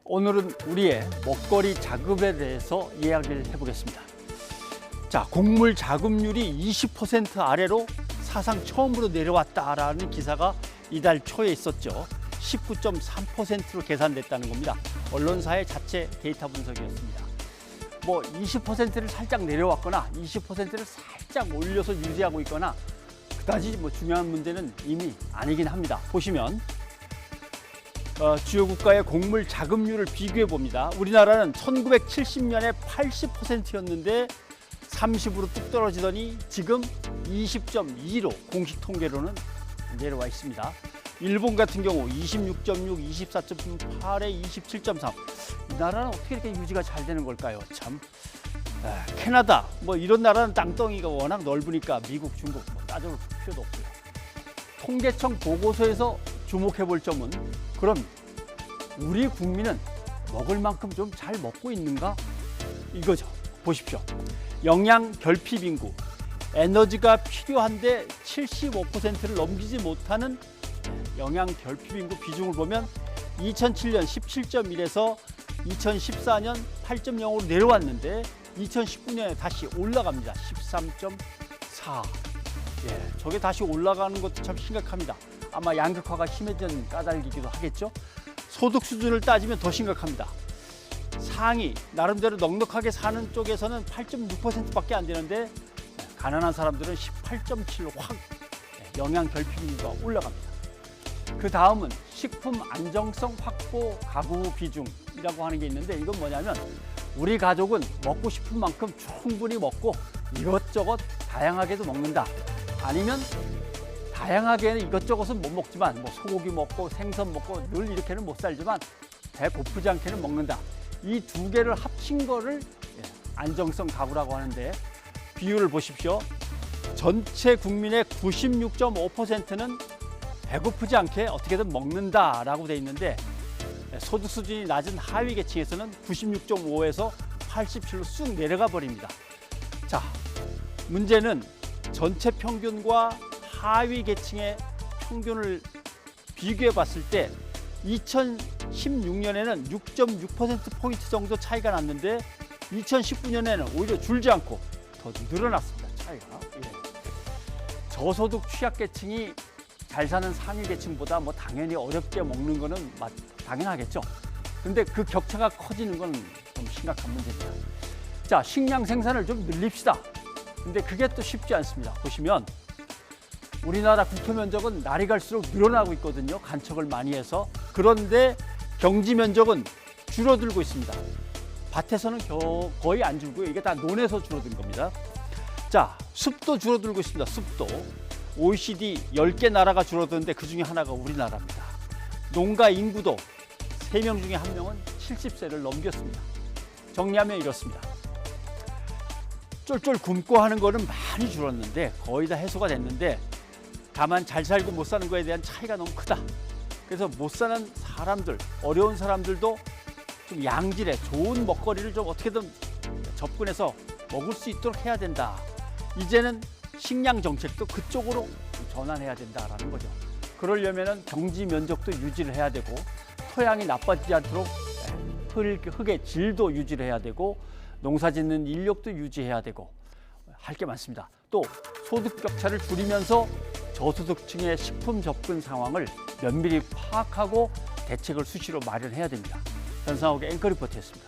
오늘은 우리의 먹거리 자급에 대해서 이야기를 해보겠습니다. 자, 곡물 자급률이 20% 아래로 사상 처음으로 내려왔다라는 기사가 이달 초에 있었죠. 19.3%로 계산됐다는 겁니다. 언론사의 자체 데이터 분석이었습니다. 20%를 살짝 내려왔거나 20%를 살짝 올려서 유지하고 있거나 그다지 중요한 문제는 이미 아니긴 합니다. 보시면 주요 국가의 곡물 자급률을 비교해 봅니다. 우리나라는 1970년에 80%였는데 30으로 뚝 떨어지더니 지금 20.2로 공식 통계로는 내려와 있습니다. 일본 같은 경우 26.6, 24.8에 27.3. 이 나라는 어떻게 이렇게 유지가 잘 되는 걸까요? 참. 캐나다 이런 나라는 땅덩이가 워낙 넓으니까 미국, 중국 따져볼 필요도 없고요. 통계청 보고서에서 주목해 볼 점은 그럼 우리 국민은 먹을 만큼 좀 잘 먹고 있는가? 이거죠. 보십시오. 영양 결핍 인구, 에너지가 필요한데 75%를 넘기지 못하는 영양 결핍 인구 비중을 보면 2007년 17.1에서 2014년 8.0으로 내려왔는데 2019년에 다시 올라갑니다. 13.4. 저게 다시 올라가는 것도 참 심각합니다. 아마 양극화가 심해진 까닭이기도 하겠죠. 소득 수준을 따지면 더 심각합니다. 상위, 나름대로 넉넉하게 사는 쪽에서는 8.6%밖에 안 되는데 가난한 사람들은 18.7로 확 영양 결핍 인구가 올라갑니다. 그 다음은 식품 안정성 확보 가구 비중이라고 하는 게 있는데 이건 뭐냐면 우리 가족은 먹고 싶은 만큼 충분히 먹고 이것저것 다양하게도 먹는다. 아니면 다양하게는 이것저것은 못 먹지만 소고기 먹고 생선 먹고 늘 이렇게는 못 살지만 배 고프지 않게는 먹는다. 이 두 개를 합친 거를 안정성 가구라고 하는데 비율을 보십시오. 전체 국민의 96.5%는 배고프지 않게 어떻게든 먹는다라고 돼 있는데 소득 수준이 낮은 하위 계층에서는 96.5에서 87로 쑥 내려가 버립니다. 자, 문제는 전체 평균과 하위 계층의 평균을 비교해 봤을 때 2016년에는 6.6%포인트 정도 차이가 났는데 2019년에는 오히려 줄지 않고 더 늘어났습니다. 차이가. 저소득 취약계층이 잘 사는 상위 계층보다 당연히 어렵게 먹는 거는 당연하겠죠. 근데 그 격차가 커지는 건 좀 심각한 문제입니다. 자, 식량 생산을 좀 늘립시다. 근데 그게 또 쉽지 않습니다. 보시면 우리나라 국토 면적은 날이 갈수록 늘어나고 있거든요. 간척을 많이 해서. 그런데 경지 면적은 줄어들고 있습니다. 밭에서는 거의 안 줄고요. 이게 다 논에서 줄어든 겁니다. 자, 숲도 줄어들고 있습니다. 숲도. OECD 10개 나라가 줄어드는데 그 중에 하나가 우리나라입니다. 농가 인구도 3명 중에 1명은 70세를 넘겼습니다. 정리하면 이렇습니다. 쫄쫄 굶고 하는 거는 많이 줄었는데 거의 다 해소가 됐는데 다만 잘 살고 못 사는 거에 대한 차이가 너무 크다. 그래서 못 사는 사람들, 어려운 사람들도 좀 양질의 좋은 먹거리를 좀 어떻게든 접근해서 먹을 수 있도록 해야 된다. 이제는 식량 정책도 그쪽으로 전환해야 된다라는 거죠. 그러려면은 경지 면적도 유지를 해야 되고 토양이 나빠지지 않도록 흙의 질도 유지를 해야 되고 농사 짓는 인력도 유지해야 되고 할 게 많습니다. 또 소득 격차를 줄이면서 저소득층의 식품 접근 상황을 면밀히 파악하고 대책을 수시로 마련해야 됩니다. 전상욱의 앵커 리포트였습니다.